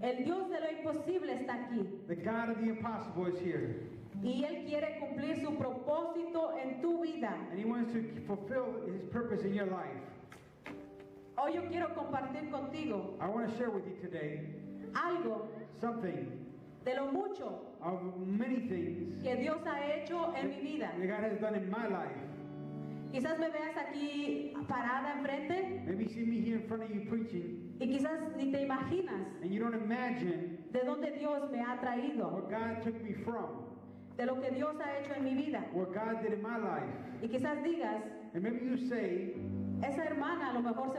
El Dios de lo imposible está aquí. The God of the impossible is here. Y Él quiere cumplir su propósito en tu vida. And He wants to fulfill His purpose in your life. Hoy yo quiero compartir contigo I want to share with you today algo something de lo mucho of many things que Dios ha hecho en mi vida. that God has done in my life. Quizás me veas aquí parada enfrente Maybe you see me here in front of you preaching, y quizás ni te imaginas and you don't imagine de dónde Dios me ha traído, where God took me from, de lo que Dios ha hecho en mi vida. what God did in my life. Y quizás digas, And maybe you say, esa hermana a lo mejor se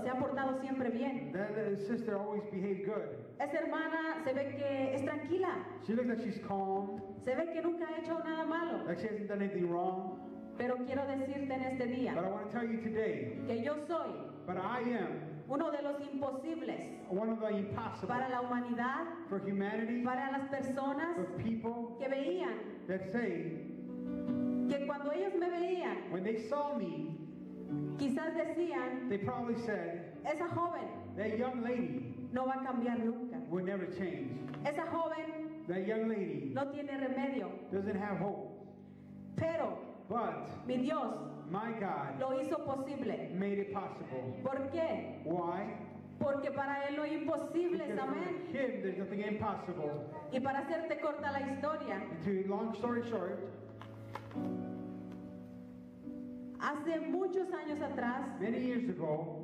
ha portado siempre bien. that sister always behaved good. Esa hermana se ve que es tranquila, She looks like she's calm, se ve que nunca ha hecho nada malo. like she hasn't done anything wrong. Pero quiero decirte en este But día I want to tell you today, que yo soy but I am uno de los imposibles one of the impossible para la humanidad, for humanity, para las personas for people que veían that say, que cuando ellos me veían, when they saw me, quizás decían, they probably said, esa joven that young lady no va a cambiar nunca. will never change. Esa joven That young lady no tiene remedio. doesn't have hope. Pero But mi Dios my God lo hizo posible. made it possible. ¿Por qué? Why? Porque para Él no hay imposibles, Because for amén. Him there's nothing impossible. Y para hacerte corta la historia, And to long story short, hace muchos años atrás, many years ago,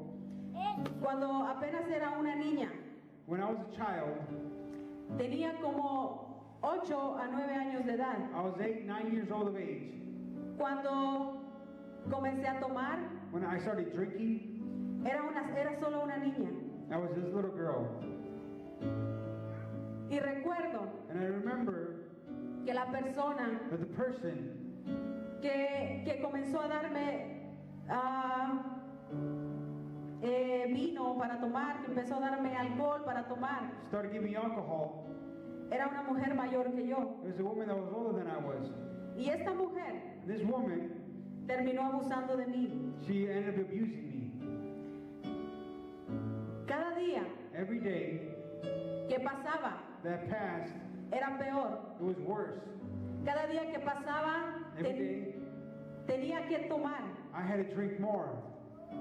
cuando apenas era una niña, when I was a child, tenía como 8 a 9 años de edad, I was 8, 9 years old of age. cuando comencé a tomar, When I started drinking, era solo una niña. I was this little girl. Y recuerdo And I remember que la persona that the person que comenzó a darme vino para tomar, que empezó a darme alcohol para tomar, started giving me alcohol. era una mujer mayor que yo. It was a woman that was older than I was. Y esta mujer This woman, terminó abusando de mí. she ended up abusing me. Cada día Every day que pasaba that passed, era peor. it was worse. Cada día que pasaba Every day, tenía que tomar. I had to drink more.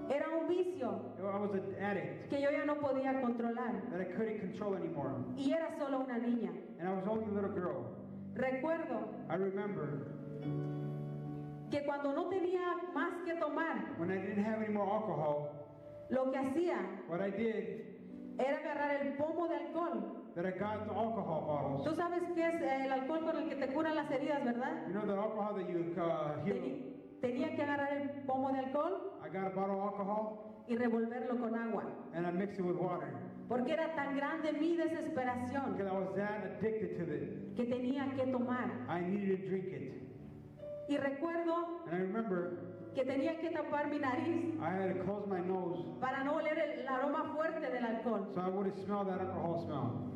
Era un vicio I was an addict que yo ya no podía controlar. that I couldn't control anymore. Y era solo una niña. And I was only a little girl. Recuerdo I remember que cuando no tenía más que tomar, when I didn't have any more alcohol, lo que hacía what I did, era agarrar el pomo de alcohol. that I got the alcohol bottles. Tú sabes qué es el alcohol con el que te curan las heridas, ¿verdad? You know the alcohol that you heal? Tenía que agarrar el pomo de alcohol I got a bottle of alcohol y revolverlo con agua. and I mixed it with water. Porque era tan grande mi desesperación Because I was that addicted to it. que tenía que tomar. I needed to drink it. Y recuerdo And I remember que tenía que tapar mi nariz I had to close my nose para no oler el aroma fuerte del alcohol. so I wouldn't smell that alcohol smell.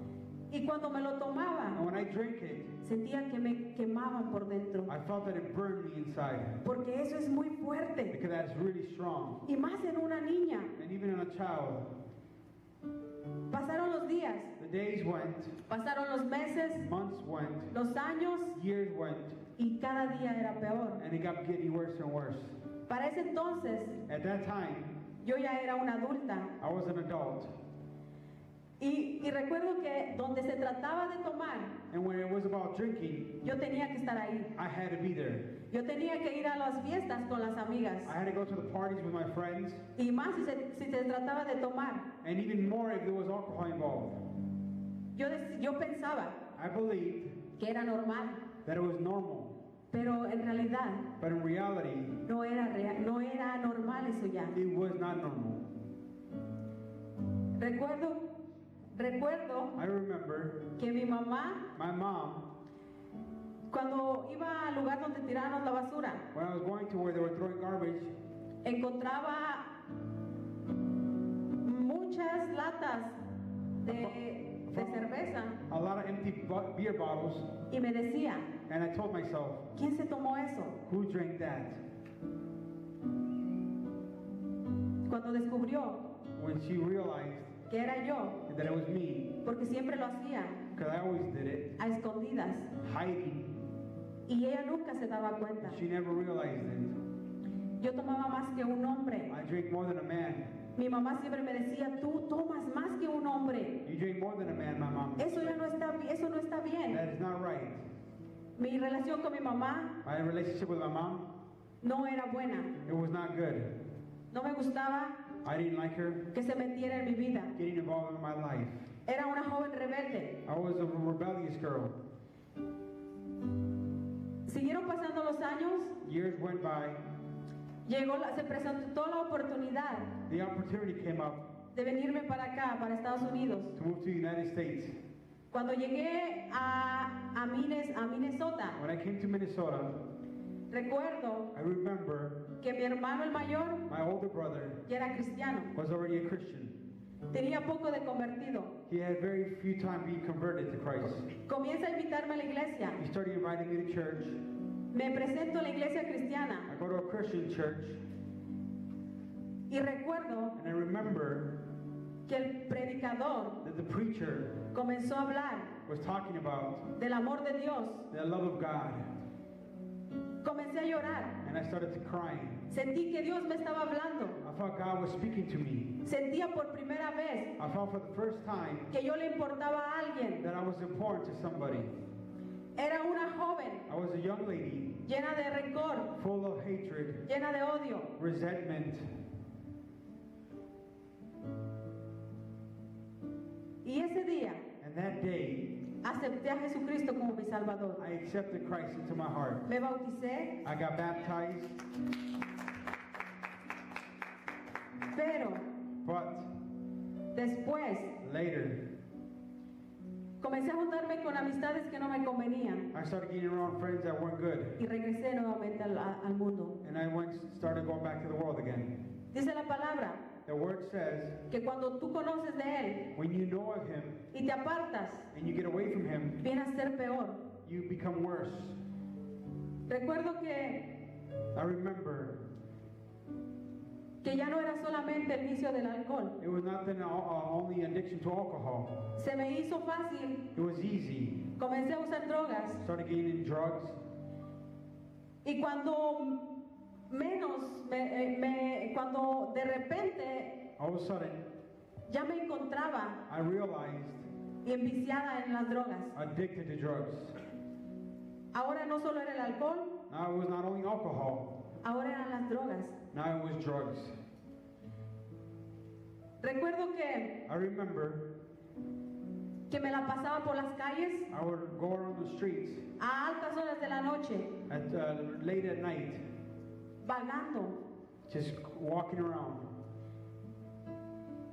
Y cuando me lo And tomaba, when I drank it, sentía que me quemaban por dentro. I felt that it burned me inside. Porque eso es muy fuerte. Because that's really strong. Y más en una niña. And even in a child, Pasaron los días, the days went, pasaron los meses, months went, los años, years went, y cada día era peor. and it got getting worse and worse. Para ese entonces, At that time, yo ya era una adulta. I was an adult. Y recuerdo que donde se trataba de tomar, And when it was about drinking, yo tenía que estar ahí. I had to be there. Yo tenía que ir a las fiestas con las amigas. I had to go to the parties with my friends, Y más si se trataba de tomar. and even more if there was alcohol involved. Yo pensaba I believed que era normal, that it was normal, pero en realidad but in reality, no era normal eso ya. it was not normal. Recuerdo I remember que mi mamá, my mom, cuando iba al lugar donde tirábamos la basura, when I was going to where they were throwing garbage, encontraba muchas latas de cerveza a lot of empty beer bottles, y me decía, and I told myself, ¿quién se tomó eso? who drank that? Cuando descubrió When she realized que era yo, that it was me, porque siempre hacía because I always did it, a escondidas hiding. y ella nunca se daba cuenta. She never realized it. Yo tomaba más que un hombre. I drink more than a man. Mi mamá siempre me decía, tú tomas más que un hombre. You drink more than a man, my mom. Eso ya no está, eso no está bien. That is not right. Mi relación con mi mamá My relationship with my mom, no era buena. it was not good. No me gustaba I didn't like her que se metiera en mi vida. getting involved in my life. Era una joven rebelde. I was a rebellious girl. Siguieron pasando los años. Years went by. Se presentó la oportunidad The opportunity came up de venirme para acá, para Estados Unidos. to move to the United States. Cuando llegué a Minnesota, When I came to Minnesota, recuerdo I remember que mi hermano el mayor my older brother ya era cristiano. was already a Christian. Tenía poco de convertido. He had very few time being converted to Christ. Comienza a invitarme a la iglesia. He started inviting me to church. Me presento a la iglesia I cristiana go to a Christian church, y recuerdo and I remember que el predicador that the preacher comenzó a hablar was talking about del amor de Dios. the love of God, Comencé a llorar. and I started to crying. Sentí que Dios me estaba hablando. I felt God was speaking to me. Sentía por primera vez I felt for the first time que yo le importaba a alguien. that I was important to somebody. Era una joven I was a young lady llena de rencor, full of hatred, llena de odio. resentment, Y ese día and that day acepté a Jesucristo como mi Salvador. I accepted Christ into my heart. Me bauticé, I got baptized, pero but después later comencé a juntarme con amistades que no me convenían I started getting around friends that weren't good, y regresé nuevamente al mundo. and I started going back to the world again. Dice la palabra The word says, que cuando tú conoces de Él when you know of Him y te apartas, and you get away from Him, viene a ser peor. you become worse. Recuerdo que I remember ya no era solamente el vicio del alcohol. it was not then only addiction to alcohol. Se me hizo fácil, It was easy. comencé a usar drogas Started getting in drugs, y cuando cuando de repente all of a sudden ya me encontraba I realized enviciada en las drogas. addicted to drugs. Ahora no solo era el alcohol, Now it was not only alcohol, ahora eran las drogas. now it was drugs. Recuerdo que I remember me la pasaba por las calles I would go around the streets a altas horas de la noche, late at night, vagando. just walking around.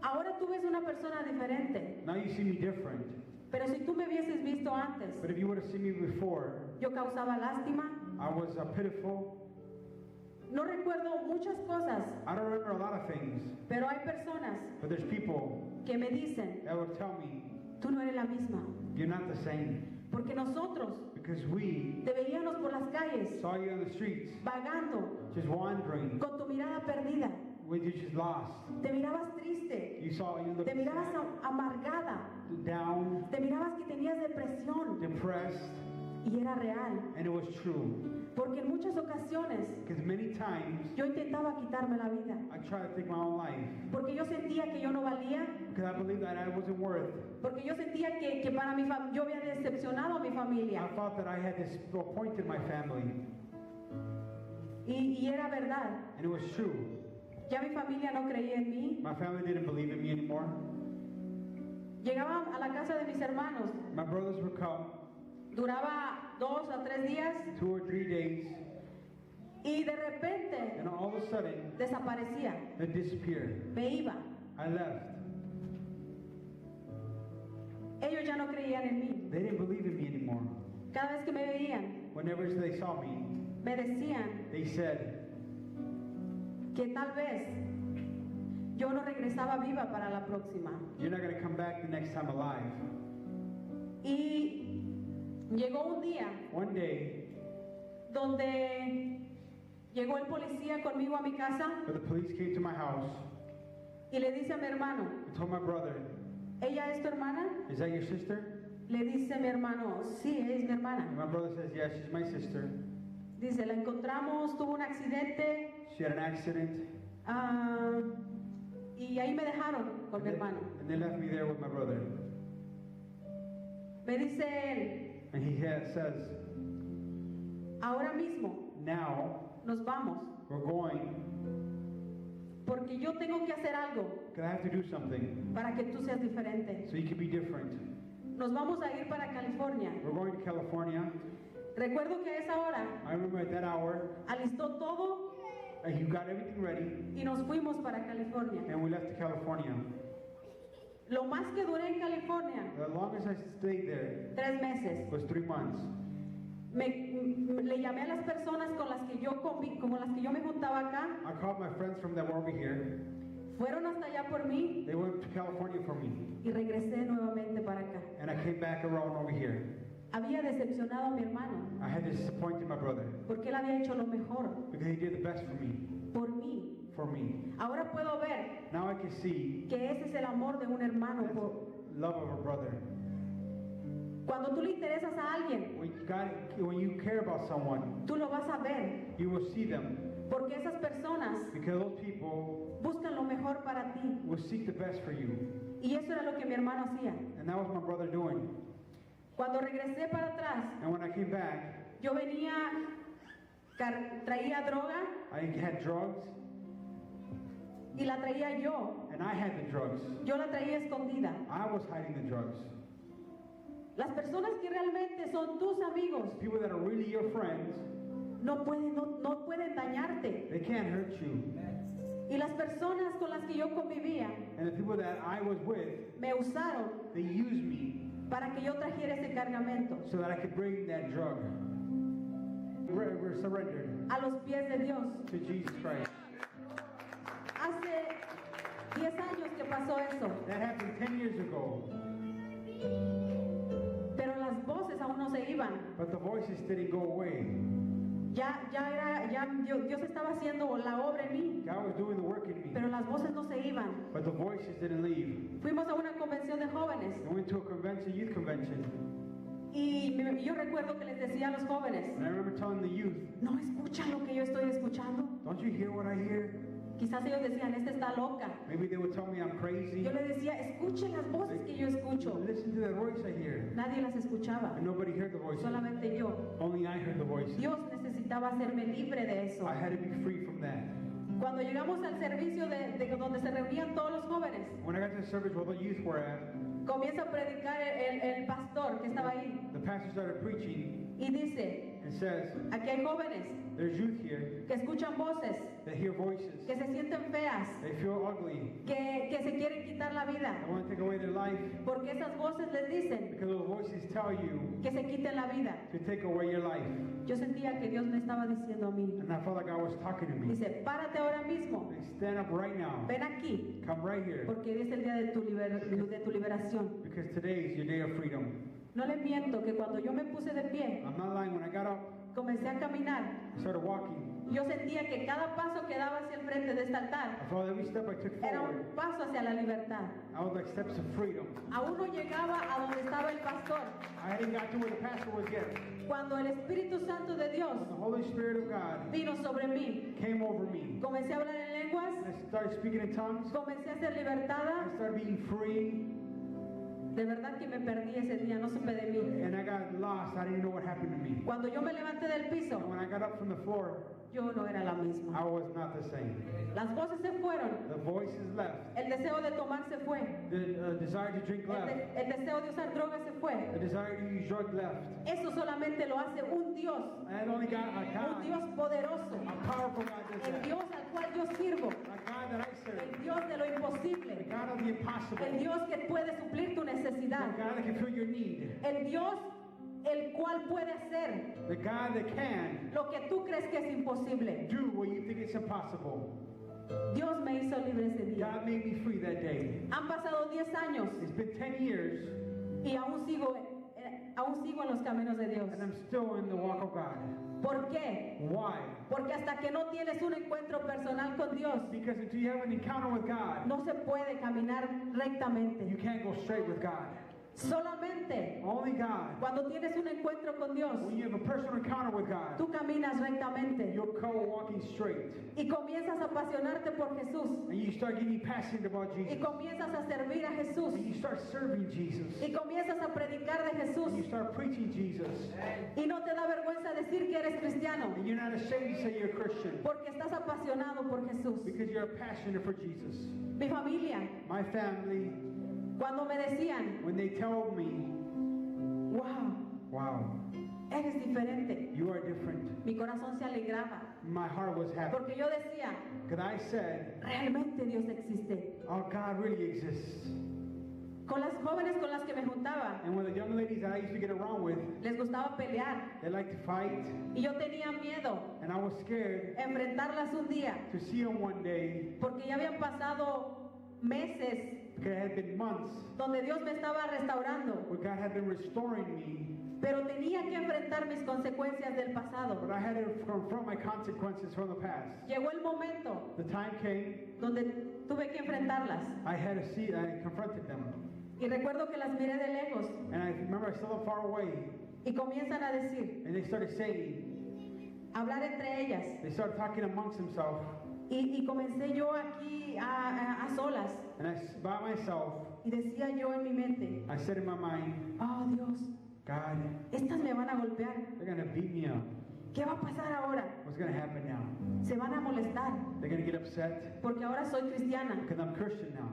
Ahora tú ves una persona diferente, Now you see me different. pero si tú me hubieses visto antes, But if you would have seen me before, yo causaba lástima. I was pitiful. No recuerdo muchas cosas, I don't remember a lot of things, pero hay personas but there's people que me dicen, that would tell me, tú no eres la misma, you're not the same. porque nosotros Because we te veíamos por las calles, saw you on the streets, vagando, just wandering, con tu mirada perdida, when you just lost. te mirabas triste, You looked te mirabas sad, amargada, down, te mirabas que tenías depresión, depressed, y era real, and it was true. porque en muchas ocasiones Because many times yo intentaba quitarme la vida, I tried to take my own life porque yo sentía que yo no valía, because I believed that I wasn't worth. porque yo sentía que para yo había decepcionado a mi I familia, thought that I had disappointed my family, y era verdad. and it was true. Ya mi familia no creía en mí. My family didn't believe in me anymore. Llegaba a la casa de mis hermanos, My brothers would come duraba 2 a 3 días 2 or 3 days, y de repente and all of a sudden desaparecía, they disappeared. me iba. I left. Ellos ya no creían en mí. They didn't believe in me anymore. Cada vez que me veían, Whenever they saw me, me decían they said que tal vez yo no regresaba viva para la próxima. you're not going to come back the next time alive. Y llegó un día One day, donde llegó el policía conmigo a mi casa the police came to my house y le dice a mi hermano, and told my brother, ¿ella es tu hermana? Is that your sister? Le dice mi hermano, sí, es mi And hermana. my brother says, yeah, she's my sister. Dice, la encontramos, tuvo un accidente She had an accident. y ahí me dejaron con mi hermano. And they left me there with my brother. Me dice él, And he says, ahora mismo now nos vamos we're going, porque yo tengo que hacer algo because I have to do something para que tú seas diferente. so you can be different. Nos vamos a ir para California. We're going to California. Recuerdo que a esa hora I remember at that hour, alistó todo you got everything ready, y nos fuimos para California. and we left to California. Lo más que duré en California, The longest I stayed there 3 meses. was 3 months. Le llamé a las personas con las que yo me juntaba acá. I called my friends from that were over here. Fueron hasta allá por mí They went to California for me, y regresé nuevamente para acá. and I came back around over here. Había decepcionado a mi hermano I had disappointed my brother porque él había hecho lo mejor because he did the best for me. por mí. For me. Ahora puedo ver Now I can see que ese es el amor de un hermano. that's love of a brother. Cuando tú le interesas a alguien, When you care about someone, tú lo vas a ver you will see them porque esas personas because those people buscan lo mejor para ti. will seek the best for you. Y eso era lo que mi hermano hacía. And that was my brother doing. Cuando regresé para atrás, And when I came back, yo traía droga I had drugs, y la traía yo. and I had the drugs. Yo la traía escondida. I was hiding the drugs. Las personas que realmente son tus amigos People that are really your friends, no pueden dañarte. they can't hurt you. Y las personas con las que yo convivía And the people that I was with, me usaron they used me para que yo trajera ese cargamento so that I could bring that drug. We're surrendered a los pies de Dios. to Jesus Christ. Hace 10 años que pasó eso, That happened 10 years ago, pero las voces aún no se iban. but the voices didn't go away. Dios estaba haciendo la obra en mí, God was doing the work in me, pero las voces no se iban. but the voices didn't leave. Fuimos a una convención de jóvenes I went to a convention, youth convention, y yo recuerdo que les decía a los jóvenes, and I remember telling the youth, ¿no escuchan lo que yo estoy escuchando? don't you hear what I hear? Quizás ellos decían, esta está loca. Maybe they would tell me I'm crazy. Yo les decía, escuchen las voces que yo escucho. Listen to the voice I hear. Nadie las escuchaba, And nobody heard the voices. solamente yo. Only I heard the voices. Dios necesitaba hacerme libre de eso. I had to be free from that. Cuando llegamos al servicio de donde se reunían todos los jóvenes, When I got to the service where the youth were at, comienza a predicar el pastor que estaba ahí the pastor started preaching y dice, and says, aquí hay jóvenes there's youth here que escuchan voces, that hear voices. que se sienten feas, They feel ugly. que se quieren quitar la vida, They want to take away their life porque esas voces les dicen because those voices tell you que se quiten la vida. to take away your life. Yo sentía que Dios me estaba diciendo a mí, And I felt like God was talking to me. dice, párate ahora mismo, Stand up right now. ven aquí, Come right here. porque hoy es el día de tu liberación. Because today is your day of freedom. No le miento que cuando yo me puse de pie, I'm not lying. When I got up, comencé a caminar, I started walking. yo sentía que cada paso que daba hacia el frente de este altar I felt every step I took era forward, un paso hacia la libertad. I was like steps of freedom. Aún no llegaba a donde estaba el pastor, I hadn't got to where the pastor was yet. cuando el Espíritu Santo de Dios The Holy Spirit of God vino sobre mí. came over me. Comencé a hablar en lenguas, I started speaking in tongues. comencé a ser libertada. I started being free. De verdad que me perdí ese día, no supe de mí. And I got lost. I didn't know what happened to me. Cuando yo me levanté del And piso, when I got up from the floor, yo no era la misma. I was not the same. Las voces se fueron, The voices left. el deseo de tomar se fue, The desire to drink left. el deseo de usar drogas se fue. The desire to use drug left. Eso solamente lo hace un Dios, And only got a un Dios God, poderoso, a powerful God does el that. Dios al cual yo sirvo, A God that I serve. el Dios de lo The imposible, God of the impossible. el Dios que puede suplir tu The necesidad, God that can fill your need. el Dios el cual puede hacer The God that can lo que tú crees que es imposible. do what you think is impossible. Dios me hizo libre ese día. God made me free that day. Han pasado 10 años It's been 10 years y aún Aún sigo en los caminos de Dios. and I'm still in the walk of God. ¿Por qué? Why? Porque hasta que no tienes un encuentro personal con Dios, Because until you have an encounter with God, no se puede caminar you rectamente. can't go straight with God. Solamente Only God. cuando tienes un encuentro con Dios, When you have a personal encounter with God, tú caminas rectamente you'll go walking straight. y comienzas a apasionarte por Jesús And you start getting passionate about y Jesus. comienzas a servir a Jesús And you start serving Jesus. y comienzas a predicar de Jesús And you start preaching Jesus. y no te da vergüenza decir que eres cristiano And you're not ashamed to say you're a Christian. porque estás apasionado por Jesús. Because you're passionate for Jesus. Mi familia, My family, cuando me decían, when they told me, wow, wow, eres diferente, you are different, mi corazón se alegraba my heart was happy. porque yo decía, Because I said, realmente Dios existe. oh, God really exists. Con las jóvenes con las que me juntaba, And when the young ladies that I used to get around with, les gustaba pelear they like to fight. y yo tenía miedo And I was scared enfrentarlas un día to see them one day. porque ya habían pasado meses Because it had been months donde Dios me estaba restaurando, where God had been restoring me. pero tenía que enfrentar mis consecuencias del pasado. But I had to confront my consequences from the past. Llegó el momento The time came, donde tuve que enfrentarlas I confronted them. y recuerdo que las miré de lejos And I remember I saw them far away. y comienzan a decir, And they started saying, hablar entre ellas they started talking amongst themselves. y comencé yo aquí a solas And by myself, y decía yo en mi mente, I said in my mind, oh Dios, God, estas me van a golpear, they're going to beat me up. ¿qué va a pasar ahora? What's going to happen now? Se van a molestar They're going to get upset porque ahora soy cristiana. because I'm Christian now.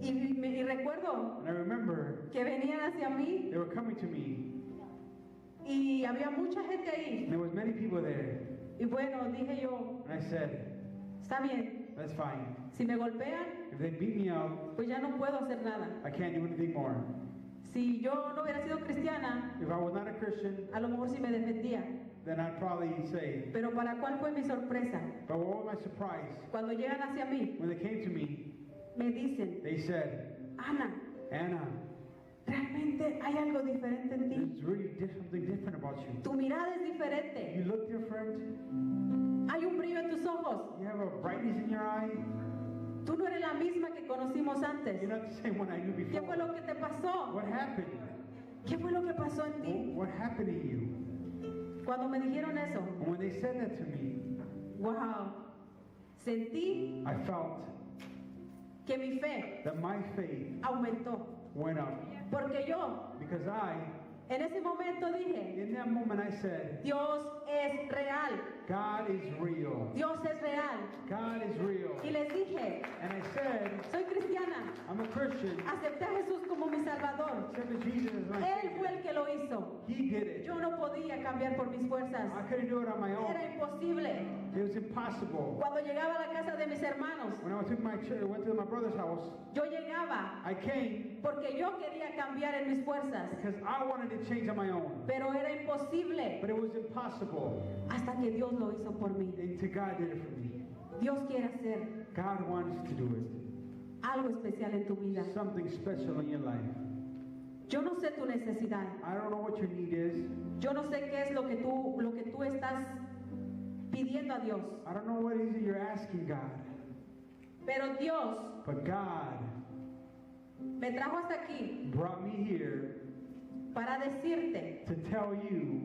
Y recuerdo And I remember que venían hacia mí they were coming to me. y había mucha gente ahí. And there was many people there. Y bueno, dije yo, And I said, está bien, that's fine. si me golpean, If they beat me up, pues ya no puedo hacer nada. I can't do anything more. Si yo no hubiera sido cristiana, If I was not a Christian, a lo mejor sí me defendía. then I'd probably say, Pero ¿para cuál fue mi sorpresa? but what was my surprise? Cuando llegan hacia mí, When they came to me, me dicen, they said, Ana, Anna, realmente hay algo diferente en ti. there's really something different about you. Tu mirada es diferente. You look different. Hay un brillo en tus ojos. You have a brightness in your eye. Tú no eres la misma que conocimos antes. You're not the same one I knew ¿Qué fue before. lo que te pasó? What happened? ¿Qué fue lo que pasó en ti? What happened to you? Cuando me dijeron eso, And when they said that to me, wow, sentí I felt que mi fe that my faith aumentó. went up. Porque yo, Because I, en ese momento dije, in that moment, I said, Dios es real. God is real. Dios es real. God is real. Y les dije, And I said, soy cristiana. I'm a Christian. Acepté a Jesús como mi Salvador. Accepted Jesus as my Él fue Savior. el que lo hizo. He did it. Yo no podía cambiar por mis fuerzas. I couldn't do it on my own. Era imposible. It was impossible. Cuando llegaba a la casa de mis hermanos, When I went to my brother's house, yo llegaba I came porque yo quería cambiar en mis fuerzas. because I wanted to change on my own. Pero era imposible But it was impossible. hasta que Dios lo hizo por mí. Until God did it for me. Dios quiere hacer God wants to do it. algo especial en tu vida. Something special in your life. Yo no sé tu necesidad. I don't know what your need is. Yo no sé qué es lo que tú estás pidiendo a Dios. I don't know what it is that you're asking God. Pero Dios But God me trajo hasta aquí brought me here para decirte to tell you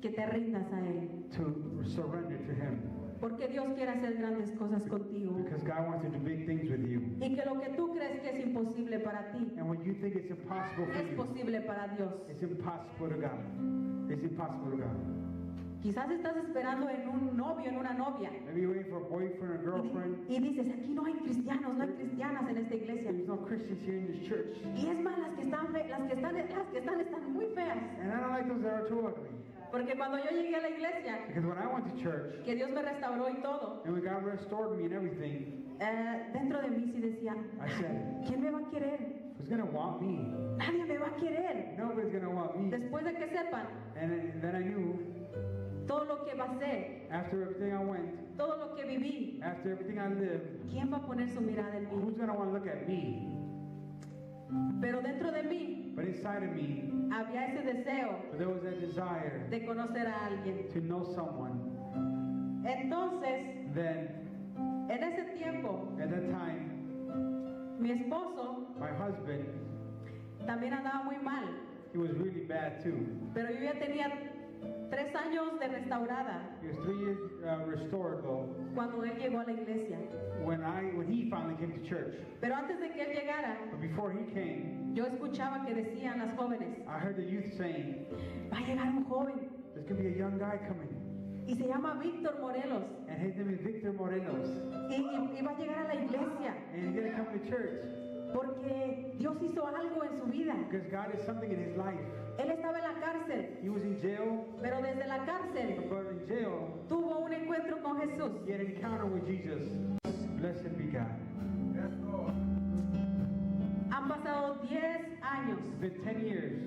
que te rindas a Él. to surrender to Him. Porque Dios quiere hacer grandes cosas contigo. Because God wants to do big things with you. Y que lo que tú crees que es imposible para ti, And when you think it's impossible for es you, posible para Dios. it's impossible to God. It's impossible to God. Quizás estás esperando en un novio, en una novia. Maybe you're waiting for a boyfriend or girlfriend. Y dices, aquí no hay cristianos, no hay cristianas en esta iglesia. There's no Christians here in this church. Y es más, las que están muy feas. And I don't like those that are too ugly. Porque cuando yo llegué a la iglesia, Because when I went to church, que Dios me restauró y todo, and when God restored me and everything, dentro de mí sí decía, I said, ¿quién me va a querer? who's going to want me? Nadie me va a querer. Nobody's going to want me. Después de que sepan And then I knew, todo lo que pasé, after everything I went, todo lo que viví, after everything I lived, ¿quién va a poner su mirada en mí? who's going to want to look at me? Pero dentro de mí But inside inside of me, había ese deseo there was that desire de conocer a alguien. to know someone. Entonces, Then, en ese tiempo, at that time, mi esposo my husband, también andaba muy mal, he was really bad too. pero yo ya tenía 3 años de restaurada He was 3 years restored though cuando él llegó a la iglesia. when he finally came to church. Pero antes de que él llegara, But before he came, yo escuchaba que decían las jóvenes, I heard the youth saying, va a llegar un joven there's going to be a young guy coming. y se llama Víctor Morelos And his name is Victor Morelos. y va a llegar a la iglesia And he's going to come to church. porque Dios hizo algo en su vida. Because God did something in his life. Él estaba en la cárcel, He was in jail, pero desde la cárcel but in jail, tuvo un encuentro con Jesús. he had an encounter with Jesus. Blessed be God. Han pasado 10 años It's been 10 years,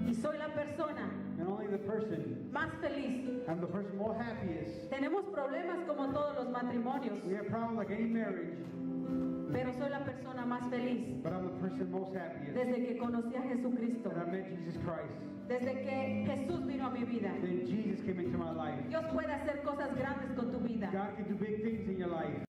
y soy la persona and only the person, más feliz. I'm the person more happiest. Tenemos problemas como todos los matrimonios, We have problems like any marriage, pero soy la persona más feliz but I'm the person most happiest. desde que conocí a Jesucristo, And I met Jesus Christ. desde que Jesús vino a mi vida. Then Jesus came into my life. Dios puede hacer cosas grandes con tu vida. God can do big things in your life.